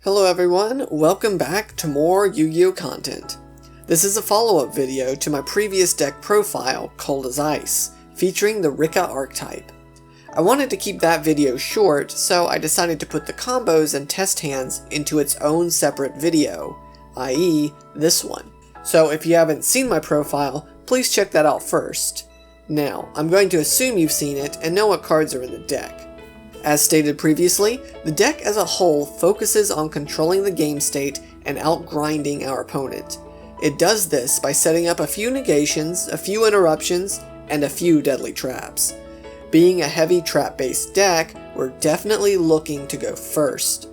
Hello everyone, welcome back to more Yu-Gi-Oh content. This is a follow-up video to my previous deck profile, Cold as Ice, featuring the Rikka archetype. I wanted to keep that video short, so I decided to put the combos and test hands into its own separate video, i.e. this one. So if you haven't seen my profile, please check that out first. Now, I'm going to assume you've seen it and know what cards are in the deck. As stated previously, the deck as a whole focuses on controlling the game state and outgrinding our opponent. It does this by setting up a few negations, a few interruptions, and a few deadly traps. Being a heavy trap-based deck, we're definitely looking to go first.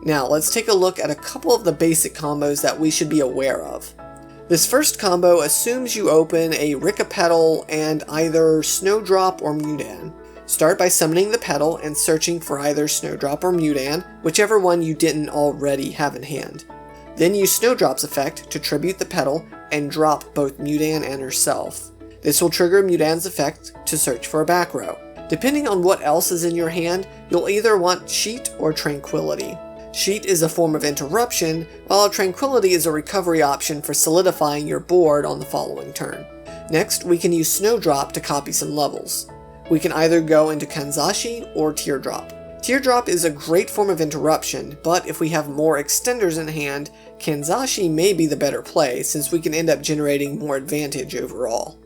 Now let's take a look at a couple of the basic combos that we should be aware of. This first combo assumes you open a Rikka Petal and either Snowdrop or Mudan. Start by summoning the Petal and searching for either Snowdrop or Mudan, whichever one you didn't already have in hand. Then use Snowdrop's effect to tribute the Petal and drop both Mudan and herself. This will trigger Mudan's effect to search for a back row. Depending on what else is in your hand, you'll either want Sheet or Tranquility. Sheet is a form of interruption, while Tranquility is a recovery option for solidifying your board on the following turn. Next, we can use Snowdrop to copy some levels. We can either go into Kanzashi or Teardrop. Teardrop is a great form of interruption, but if we have more extenders in hand, Kanzashi may be the better play since we can end up generating more advantage overall.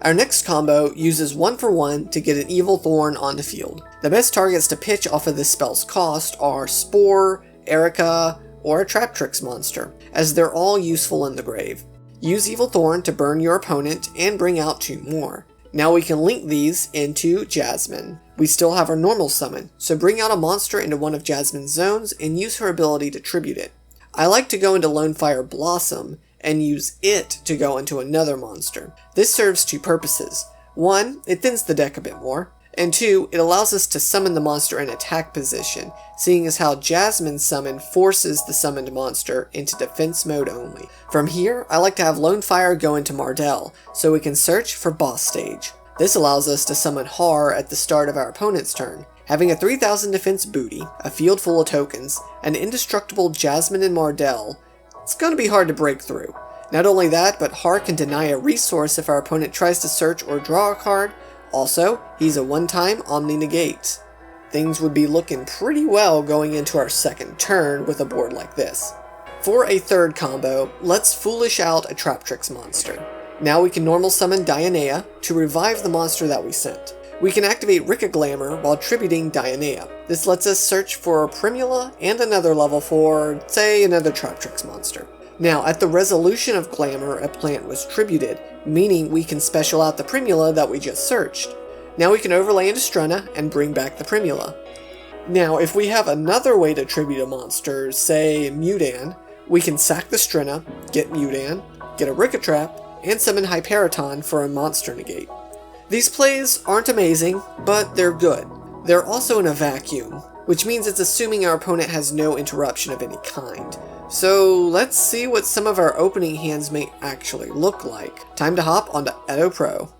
Our next combo uses 1-for-1 to get an Evil Thorn on the field. The best targets to pitch off of this spell's cost are Spore, Rikka, or a Traptrix monster, as they're all useful in the grave. Use Evil Thorn to burn your opponent and bring out 2 more. Now we can link these into Jasmine. We still have our normal summon, so bring out a monster into one of Jasmine's zones and use her ability to tribute it. I like to go into Lonefire Blossom and use it to go into another monster. This serves 2 purposes. 1, it thins the deck a bit more, and 2, it allows us to summon the monster in attack position, seeing as how Jasmine's summon forces the summoned monster into defense mode only. From here, I like to have Lonefire go into Mardel, so we can search for boss stage. This allows us to summon Harr at the start of our opponent's turn. Having a 3000 defense booty, a field full of tokens, and indestructible Jasmine and Mardel, it's going to be hard to break through. Not only that, but Harr can deny a resource if our opponent tries to search or draw a card. Also, he's a one-time Omni-Negate. Things would be looking pretty well going into our second turn with a board like this. For a third combo, let's foolish out a Traptrix monster. Now we can normal summon Dionaea to revive the monster that we sent. We can activate Rikka Glamour while tributing Dionaea. This lets us search for Primula and another level for, say, another Traptrix monster. Now, at the resolution of Glamour, a plant was tributed, meaning we can special out the Primula that we just searched. Now we can overlay into Strena and bring back the Primula. Now, if we have another way to tribute a monster, say Mudan, we can sack the Strena, get Mudan, get a Rikka Trap, and summon Hyperiton for a monster negate. These plays aren't amazing, but they're good. They're also in a vacuum, which means it's assuming our opponent has no interruption of any kind. So let's see what some of our opening hands may actually look like. Time to hop onto Edo Pro.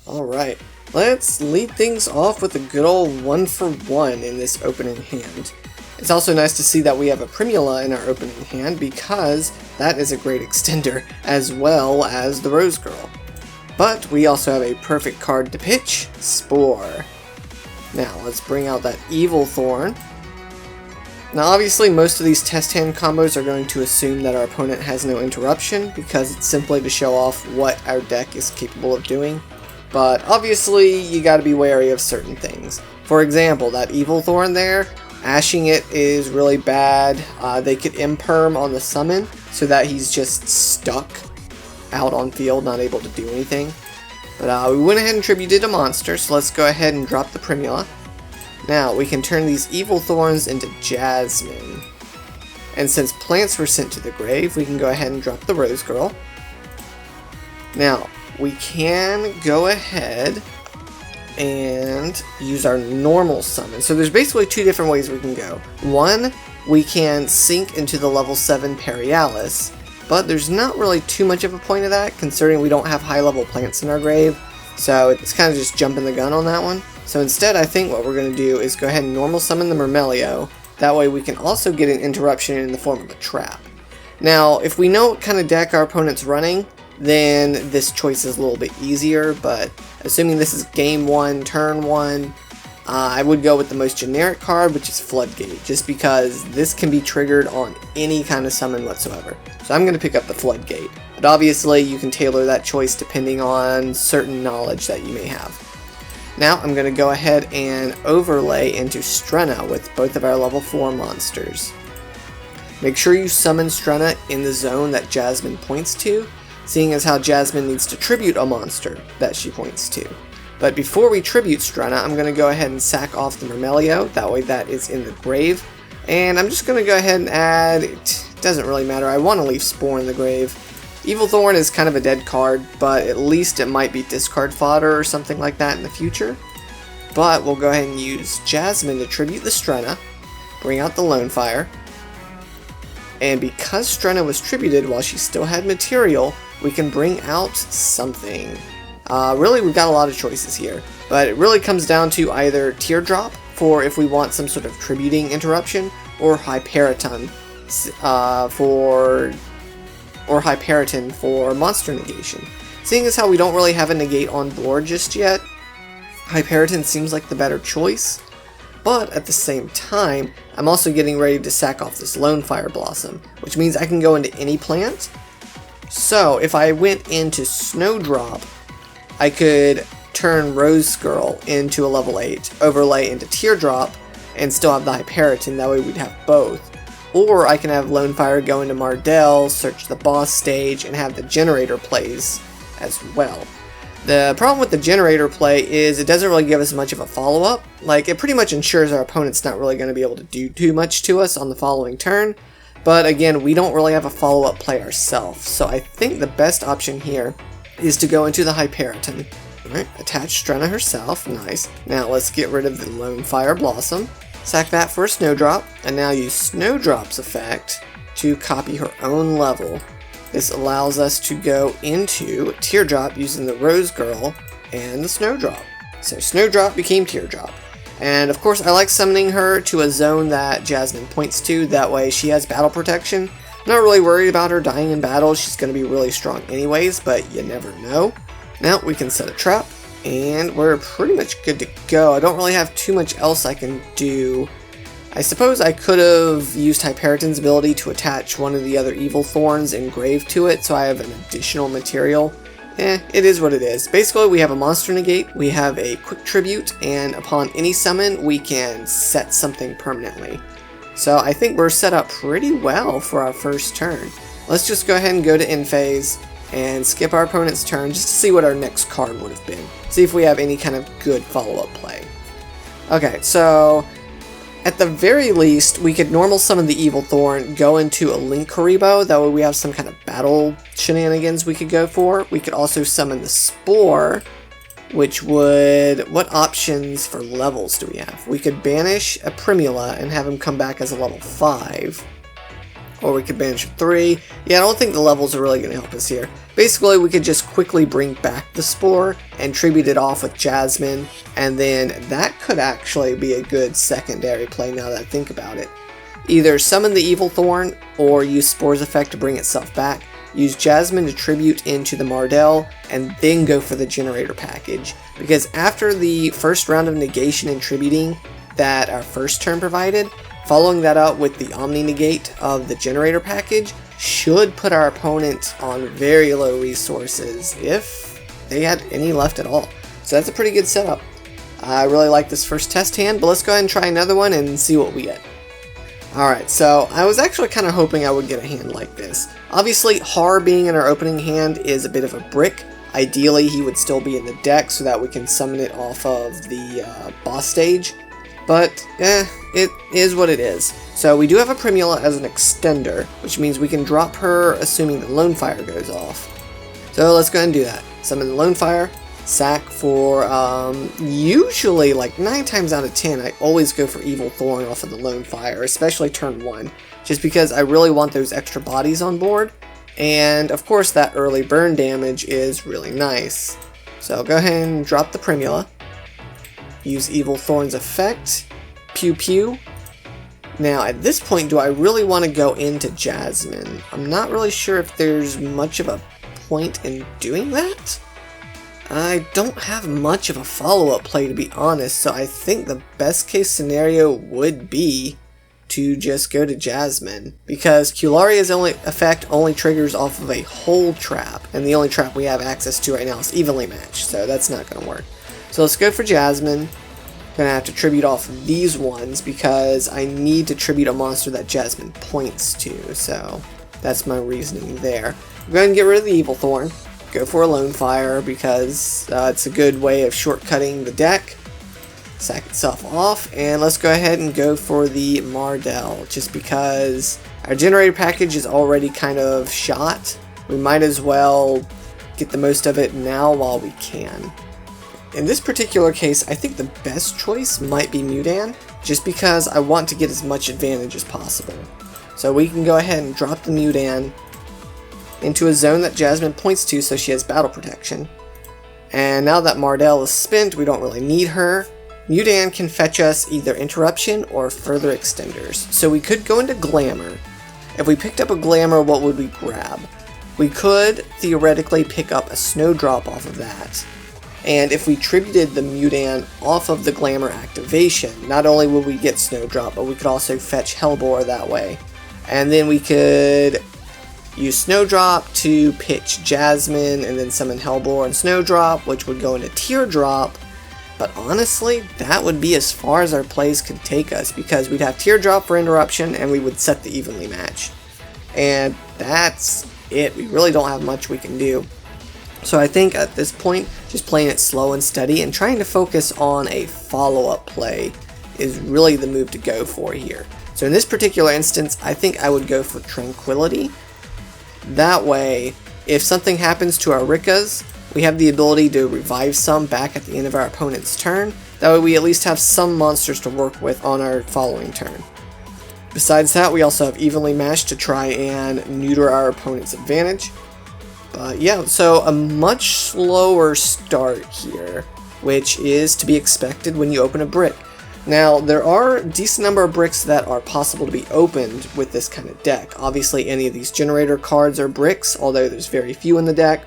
Alright, let's lead things off with a good old 1-for-1 in this opening hand. It's also nice to see that we have a Primula in our opening hand because that is a great extender, as well as the Rose Girl. But we also have a perfect card to pitch, Spore. Now let's bring out that Evil Thorn. Now obviously most of these test hand combos are going to assume that our opponent has no interruption because it's simply to show off what our deck is capable of doing. But obviously you gotta be wary of certain things. For example, that Evil Thorn there, ashing it is really bad. They could imperm on the summon so that he's just stuck out on field, not able to do anything. But we went ahead and tributed a monster, so let's go ahead and drop the Primula. Now, we can turn these Evil Thorns into Jasmine. And since plants were sent to the grave, we can go ahead and drop the Rose Girl. Now, we can go ahead and use our normal summon. So there's basically 2 different ways we can go. One, we can sink into the level 7 Perialis, but there's not really too much of a point of that, considering we don't have high-level plants in our grave, so it's kind of just jumping the gun on that one. So instead, I think what we're going to do is go ahead and normal summon the Myrmeleo, That way we can also get an interruption in the form of a trap. Now, if we know what kind of deck our opponent's running, then this choice is a little bit easier, but assuming this is game 1, turn 1, I would go with the most generic card, which is Floodgate, just because this can be triggered on any kind of summon whatsoever. So I'm going to pick up the Floodgate, but obviously you can tailor that choice depending on certain knowledge that you may have. Now I'm going to go ahead and overlay into Strenna with both of our level 4 monsters. Make sure you summon Strenna in the zone that Jasmine points to, seeing as how Jasmine needs to tribute a monster that she points to. But before we tribute Strenna, I'm going to go ahead and sack off the Myrmeleo, that way that is in the grave. And I'm just going to go ahead and add, it doesn't really matter, I want to leave Spore in the grave. Evil Thorn is kind of a dead card, but at least it might be discard fodder or something like that in the future. But we'll go ahead and use Jasmine to tribute the Strenna, bring out the Lonefire. And because Strenna was tributed while she still had material, we can bring out something. Really, we've got a lot of choices here, but it really comes down to either Teardrop for if we want some sort of tributing interruption, or Hyperiton for monster negation. Seeing as how we don't really have a negate on board just yet, Hyperiton seems like the better choice. But at the same time, I'm also getting ready to sack off this Lonefire Blossom, which means I can go into any plant. So if I went into Snowdrop, I could turn Rose Girl into a level 8, overlay into Teardrop, and still have the Hyperiton, that way we'd have both. Or I can have Lonefire go into Mardel, search the boss stage, and have the Generaider plays as well. The problem with the Generaider play is it doesn't really give us much of a follow-up. Like, it pretty much ensures our opponent's not really going to be able to do too much to us on the following turn. But again, we don't really have a follow-up play ourselves, so I think the best option here is to go into the Hyperiton. Alright, attach Strenna herself, nice. Now let's get rid of the Lonefire Blossom, sack that for a Snowdrop, and now use Snowdrop's effect to copy her own level. This allows us to go into Teardrop using the Rose Girl and the Snowdrop. So Snowdrop became Teardrop. And of course I like summoning her to a zone that Jasmine points to, that way she has battle protection. I'm not really worried about her dying in battle, she's going to be really strong anyways, but you never know. Now we can set a trap, and we're pretty much good to go. I don't really have too much else I can do. I suppose I could have used Hyperiton's ability to attach one of the other Evil Thorns engraved to it, so I have an additional material. It is what it is. Basically, we have a monster negate, we have a quick tribute, and upon any summon, we can set something permanently. So I think we're set up pretty well for our first turn. Let's just go ahead and go to end phase and skip our opponent's turn just to see what our next card would have been. See if we have any kind of good follow-up play. Okay, so at the very least, we could normal summon the Evil Thorn, go into a Link Karibo, that way we have some kind of battle shenanigans we could go for. We could also summon the Spore, which would... what options for levels do we have? We could banish a Primula and have him come back as a level 5. Or we could banish a 3. Yeah, I don't think the levels are really going to help us here. Basically, we could just quickly bring back the Spore and tribute it off with Jasmine, and then that could actually be a good secondary play now that I think about it. Either summon the Evil Thorn, or use Spore's effect to bring itself back, use Jasmine to tribute into the Mardel, and then go for the Generaider package. Because after the first round of negation and tributing that our first turn provided, following that out with the Omni Negate of the Generaider package should put our opponent on very low resources, if they had any left at all. So that's a pretty good setup. I really like this first test hand, but let's go ahead and try another one and see what we get. Alright, so I was actually kind of hoping I would get a hand like this. Obviously, Harr being in our opening hand is a bit of a brick. Ideally, he would still be in the deck so that we can summon it off of the boss stage. But, it is what it is. So we do have a Primula as an extender, which means we can drop her assuming the Lonefire goes off. So let's go ahead and do that. Summon the Lonefire, sack for, usually like 9 times out of 10, I always go for Evil Thorn off of the Lonefire, especially turn 1, just because I really want those extra bodies on board. And of course that early burn damage is really nice. So go ahead and drop the Primula. Use Evil Thorn's effect. Pew pew. Now, at this point, do I really want to go into Jasmine? I'm not really sure if there's much of a point in doing that. I don't have much of a follow-up play, to be honest, so I think the best case scenario would be to just go to Jasmine, because Cularia's effect only triggers off of a whole trap, and the only trap we have access to right now is evenly matched, so that's not going to work. So let's go for Jasmine. Gonna have to tribute off of these ones because I need to tribute a monster that Jasmine points to, so that's my reasoning there. I'm going to get rid of the Evil Thorn, go for a Lonefire because it's a good way of shortcutting the deck. Sack itself off, and let's go ahead and go for the Mardel, just because our Generaider package is already kind of shot. We might as well get the most of it now while we can. In this particular case, I think the best choice might be Mudan, just because I want to get as much advantage as possible. So we can go ahead and drop the Mudan into a zone that Jasmine points to so she has battle protection. And now that Mardel is spent, we don't really need her. Mudan can fetch us either Interruption or further extenders. So we could go into Glamour. If we picked up a Glamour, what would we grab? We could theoretically pick up a Snowdrop off of that. And if we tributed the Mudan off of the Glamour activation, not only would we get Snowdrop, but we could also fetch Hellbore that way. And then we could use Snowdrop to pitch Jasmine and then summon Hellbore and Snowdrop, which would go into Teardrop. But honestly, that would be as far as our plays could take us, because we'd have Teardrop for Interruption and we would set the evenly match. And that's it. We really don't have much we can do. So I think at this point, just playing it slow and steady and trying to focus on a follow-up play is really the move to go for here. So in this particular instance, I think I would go for Tranquility. That way, if something happens to our Rikkas, we have the ability to revive some back at the end of our opponent's turn. That way we at least have some monsters to work with on our following turn. Besides that, we also have Evenly Matched to try and neuter our opponent's advantage. Yeah, so a much slower start here, which is to be expected when you open a brick. Now, there are a decent number of bricks that are possible to be opened with this kind of deck. Obviously, any of these Generaider cards are bricks, although there's very few in the deck.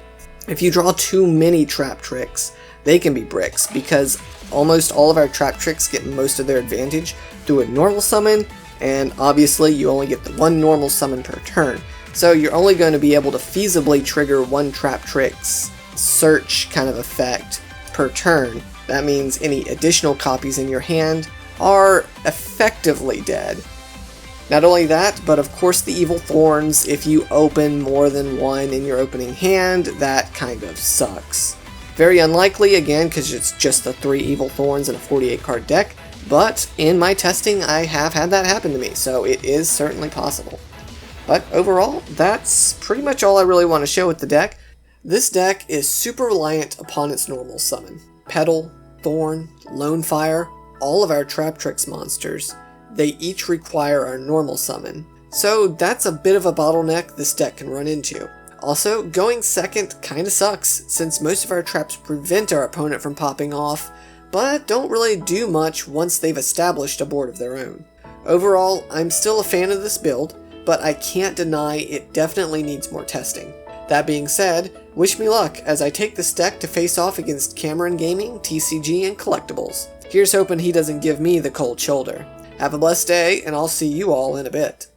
If you draw too many Traptrix, they can be bricks, because almost all of our Traptrix get most of their advantage through a normal summon, and obviously you only get the one normal summon per turn. So you're only going to be able to feasibly trigger one Traptrix search kind of effect per turn. That means any additional copies in your hand are effectively dead. Not only that, but of course the Evil Thorns, if you open more than one in your opening hand, that kind of sucks. Very unlikely, again, because it's just the 3 Evil Thorns in a 48 card deck, but in my testing I have had that happen to me, so it is certainly possible. But overall, that's pretty much all I really want to show with the deck. This deck is super reliant upon its normal summon. Petal, Thorn, Lonefire, all of our Traptrix monsters, they each require our normal summon. So that's a bit of a bottleneck this deck can run into. Also, going second kinda sucks, since most of our traps prevent our opponent from popping off, but don't really do much once they've established a board of their own. Overall, I'm still a fan of this build, but I can't deny it definitely needs more testing. That being said, wish me luck as I take this deck to face off against Cameron Gaming, TCG, and Collectibles. Here's hoping he doesn't give me the cold shoulder. Have a blessed day, and I'll see you all in a bit.